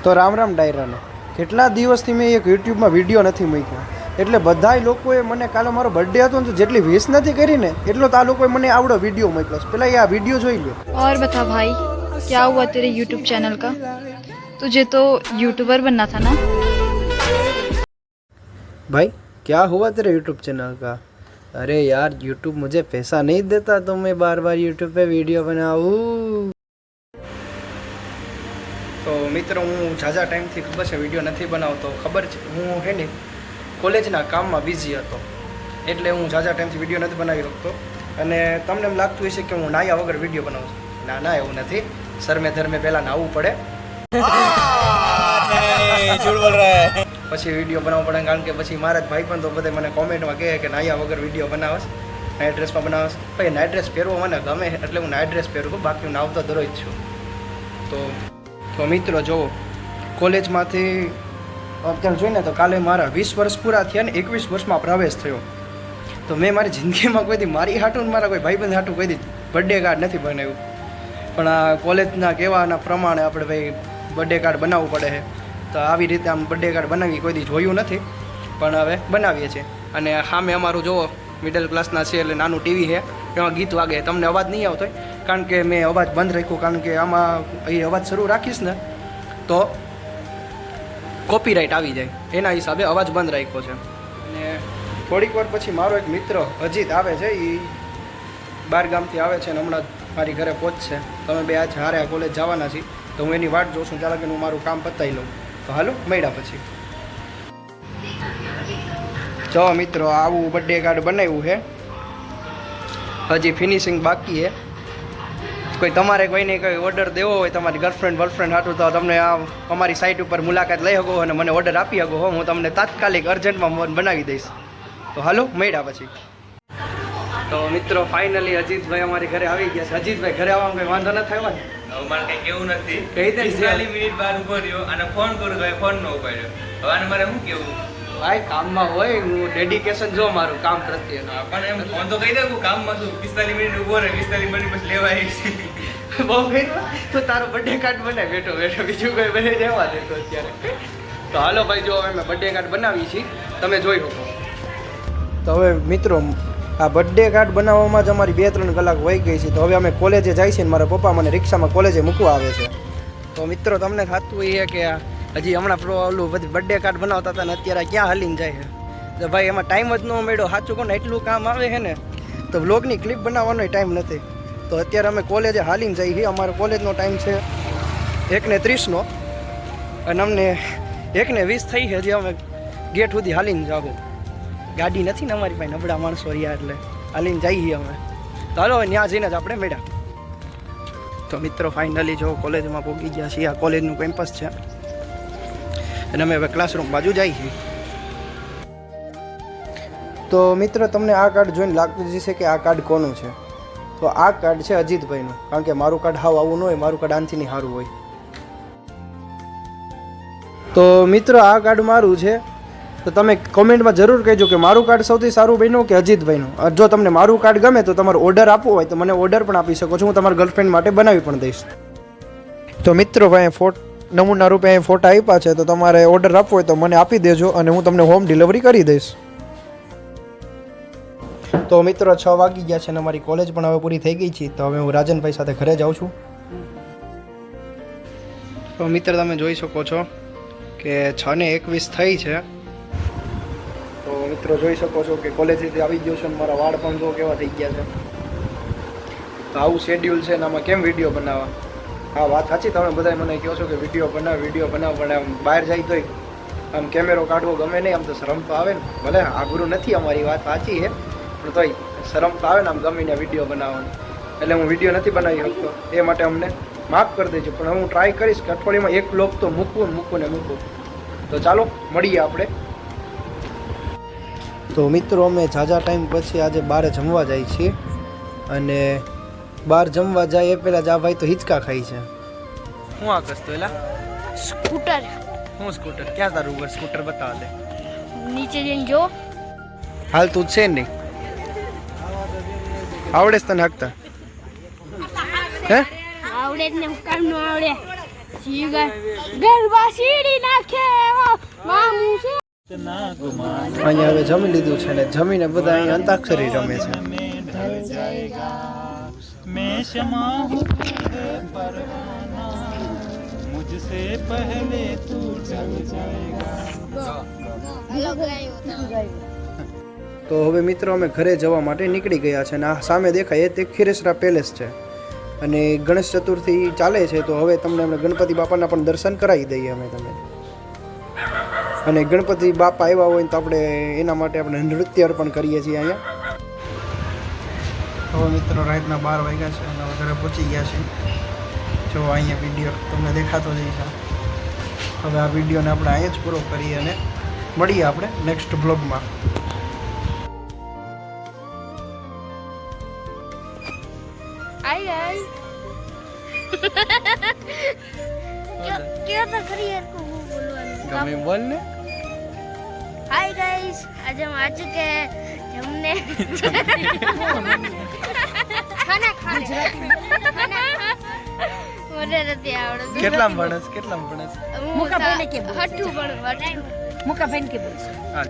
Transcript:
તો રામ રામ ડાયરાને કેટલા દિવસથી મેં એક યુટ્યુબમાં વિડીયો નથી મૂક્યો એટલે બધાય લોકોએ મને કાલે મારો બર્થડે હતો ને તો જેટલી વિશ નથી કરીને એટલો તો આ લોકોએ મને આવડો વિડીયો મોકલ્યો છે. પહેલાં આ વિડીયો જોઈ લો. और बता भाई क्या हुआ तेरे यूट्यूब चैनल का? तुझे तो यूट्यूबर बनना था ना. भाई क्या हुआ तेरे यूट्यूब चैनल का? अरे यार यूट्यूब मुझे पैसा नहीं देता तो मैं बार बार यूट्यूब पे वीडियो बनाऊँ. તો મિત્રો હું ઝાઝા ટાઈમથી ખબર છે વિડીયો નથી બનાવતો. ખબર છે હું હે ને કોલેજના કામમાં બિઝી હતો એટલે હું ઝાઝા ટાઈમથી વિડીયો નથી બનાવી શકતો. અને તમને એમ લાગતું હશે કે હું નાયા વગર વિડીયો બનાવું છું. ના ના એવું નથી. શરમે ધર્મે પહેલાં નાહવું પડે પછી વિડીયો બનાવવો પડે. કારણ કે પછી મારા જ ભાઈ પણ તો બધા મને કોમેન્ટમાં કહે કે નાયા વગર વિડીયો બનાવશ, નાઇટ ડ્રેસમાં બનાવશ. ભાઈ નાઇટ ડ્રેસ પહેરવો મને ગમે એટલે હું નાઇટ ડ્રેસ પહેરું, બાકી હું નાવતો દરરોજ છું. તો મિત્રો જુઓ, કોલેજમાંથી અત્યારે જોઈને તો કાલે મારા 20 વર્ષ પૂરા થયા ને 21 વર્ષમાં પ્રવેશ થયો. તો મેં મારી જિંદગીમાં કોઈ દી મારી હાટું ને મારા કોઈ ભાઈબંધ હાટું કોઈ દી બર્થડે કાર્ડ નથી બનાવ્યું. પણ આ કોલેજના કહેવાના પ્રમાણે આપણે ભાઈ બર્થડે કાર્ડ બનાવવું પડે છે. તો આવી રીતે આમ બર્થડે કાર્ડ બનાવી કોઈ દી જોયું નથી, પણ હવે બનાવીએ છીએ. અને સામે અમારું જુઓ મિડલ ક્લાસના છે એટલે નાનું ટીવી છે, એમાં ગીત વાગે. તમને અવાજ નહીં આવતો હોય કારણ કે મેં અવાજ બંધ રાખ્યો, કારણ કે આમાં એ અવાજ શરૂ રાખીશ ને તો કોપીરાઇટ આવી જાય, એના હિસાબે અવાજ બંધ રાખ્યો છે. અને થોડીક વાર પછી મારો એક મિત્ર અજીત આવે છે, એ બાર ગામથી આવે છે અને હમણાં મારી ઘરે પહોંચશે. તમે બે આજ હારે કોલેજ જવાના છીએ તો હું એની વાટ જોઉં છું. ચાલો કે હું મારું કામ પતાવી લઉં. તો હાલો મળ્યા પછી. જો મિત્રો આવું બર્થડે કાર્ડ બનાવ્યું છે, હજી ફિનિશિંગ બાકી છે. કોઈ તમારે કોઈને કોઈ ઓર્ડર દેવો હોય તમારી ગર્લફ્રેન્ડ વર્લફ્રેન્ડ હાટું તો તમને આ અમારી સાઇટ ઉપર મુલાકાત લઈ શકો અને મને ઓર્ડર આપી શકો. હું તમને તાત્કાલિક અર્જન્ટમાં બનાવી દઈશ. તો હાલો મળ્યા પછી. તો મિત્રો ફાઇનલી અજીતભાઈ અમારી ઘરે આવી ગયા છે. અજીતભાઈ ઘરે આવવામાં કોઈ વાંધો ન થયો ને? મારે કઈ કેવું નથી. કહી દે 45 મિનિટ બહાર ઉભો રહ્યો અને ફોન કરું તો ફોન ન ઉપાડ્યો. હવે આને મારે શું કેવું? ભાઈ કામમાં હોય, હું ડેડિકેશન જો મારું કામ પ્રત્યે. પણ એમ ફોન તો કહી દે હું કામમાં છું. 45 મિનિટ ઉભો રહે, 45 મિનિટ પછી લેવા આવીશ. બહુ કર્યું તો તારો બર્થડે કાર્ડ બનાવી બેઠો બેઠો, બીજું કોઈ બને રહેવા દેતો અત્યારે. તો હાલો ભાઈ, જો અમે બર્થડે કાર્ડ બનાવીએ છીએ, તમે જોઈ શકો. તો હવે મિત્રો આ બર્થડે કાર્ડ બનાવવામાં જ અમારી 2-3 કલાક વહી ગઈ છે. તો હવે અમે કોલેજે જાય છે ને મારા પપ્પા મને રિક્ષામાં કોલેજે મૂકવા આવે છે. તો મિત્રો તમને થતું એ કે હજી હમણાં ઓલું બધી બર્થડે કાર્ડ બનાવતા હતા ને અત્યારે ક્યાં હાલીને જાય છે. તો ભાઈ એમાં ટાઈમ જ ન મળ્યો. સાચું કહો ને એટલું કામ આવે છે ને તો વ્લોગની ક્લિપ બનાવવાનો ટાઈમ નથી. તો અત્યારે અમે કોલેજે હાલીને જઈએ છીએ. અમારો કોલેજનો ટાઈમ છે 1:30 અને અમને 1:20 થઈ છે. હજી અમે ગેટ સુધી હાલીને જાવું. ગાડી નથી ને અમારી પાસે, નબળા માણસો રહ્યા એટલે હાલીને જઈએ અમે. તો હાલો ત્યાં જઈને જ આપણે મળ્યા. તો મિત્રો ફાઇનલી જો કોલેજમાં પહોંચી ગયા છીએ. આ કોલેજનું કેમ્પસ છે અને અમે હવે ક્લાસરૂમ બાજુ જઈએ છીએ. તો મિત્રો તમને આ કાર્ડ જોઈને લાગતું જશે કે આ કાર્ડ કોનું છે. તો આ કાર્ડ છે અજીતભાઈનું, કારણ કે મારું કાર્ડ હાવ આવું ન હોય, મારું કાર્ડ આનથી નહીં સારું હોય. તો મિત્રો આ કાર્ડ મારું છે. તો તમે કોમેન્ટમાં જરૂર કહેજો કે મારું કાર્ડ સૌથી સારું બન્યું કે અજીતભાઈનું. જો તમને મારું કાર્ડ ગમે તો તમારો ઓર્ડર આપવો હોય તો મને ઓર્ડર પણ આપી શકો છો. હું તમારા ગર્લફ્રેન્ડ માટે બનાવી પણ દઈશ. તો મિત્રો ભાઈ નમૂના રૂપે અહીં ફોટા આપ્યા છે, તો તમારે ઓર્ડર આપવો હોય તો મને આપી દેજો અને હું તમને હોમ ડિલિવરી કરી દઈશ. તો મિત્રો 6 વાગી ગયા છે અને અમારી કોલેજ પણ હવે પૂરી થઈ ગઈ છે. તો હવે હું રાજનભાઈ સાથે ઘરે જાઉં છું. તો મિત્ર તમે જોઈ શકો છો કે 6:21 થઈ છે. તો મિત્રો જોઈ શકો છો કે કોલેજથી આવી ગયો છે અને મારા વાળ પણ જો કેવા થઈ ગયા છે. તો આવું શેડ્યુલ છે ને આમાં કેમ વિડીયો બનાવવા? હા વાત સાચી, તમે બધા મને કહો છો કે વિડીયો બનાવ પણ આમ બહાર જાય તોય આમ કેમેરો કાઢવો ગમે નહીં. આમ તો શરમ તો આવે ને. ભલે આઘરું નથી, અમારી વાત સાચી છે, પણ તોય શરમ તો આવે ને આમ ગમીને વિડીયો બનાવવાની. એટલે હું વિડીયો નથી બનાવી શકતો, એ માટે અમને માફ કરી દેજો. પણ હું ટ્રાય કરીશ કે અઠવાડિયામાં એક બ્લોગ તો મૂકવું. તો ચાલો મળીએ આપણે. તો મિત્રો અમે ઝાઝા ટાઈમ પછી આજે બહાર જમવા જાય છીએ અને બહાર જમવા જાય એ પહેલાં જ આ ભાઈ તો હિંચકા ખાઈ છે. હું આ કરતો એલા સ્કૂટર. હું સ્કૂટર? ક્યાં તારું ઉપર સ્કૂટર બતાવ દે. નીચે જઈને જો. હાલ તું છે નહીં? આવડે છે તને હાંકતા? હે આવડે જ ને, કામ નો આવડે. ગરબા સીડી નાખે એવો મામું છે. અહીંયા હવે જમી લીધું છે ને જમીને બધા અહીં અંતાક્ષરી રમે છે. मैं क्षमा हूँ परवाना मुझसे पहले तू चल जाएगा. તો હવે મિત્રો અમે ઘરે જવા માટે નીકળી ગયા છે અને આ સામે દેખાય એ તે ખીરેસરા પેલેસ છે અને ગણેશ ચતુર્થી ચાલે છે તો હવે તમને અમે ગણપતિ બાપાના પણ દર્શન કરાવી દઈએ અમે તમે. અને ગણપતિ બાપા આવ્યા હોય તો આપણે એના માટે આપણે નૃત્ય પણ કરીએ છીએ અહીંયા. હવે મિત્રો રાતના 12 વાગ્યા છે અને ઘરે પહોંચી ગયા છે. જો અહીંયા વિડીયો તમને દેખાતો જ છે. હવે આ વિડીયોને આપણે અહીંયા જ પૂરો કરીએ અને મળીએ આપણે નેક્સ્ટ બ્લોગમાં. આઈ આઈ ક્યાં તો ફરી યાર કો બોલવાનું ગમે બોલ ને. हाय गाइस आज हम आ चुके हैं हमने खाना खा મને નથી આવડતું. કેટલામ ભણસ મુકા ભાઈને કે બોલ. मुका बहन के बोल હા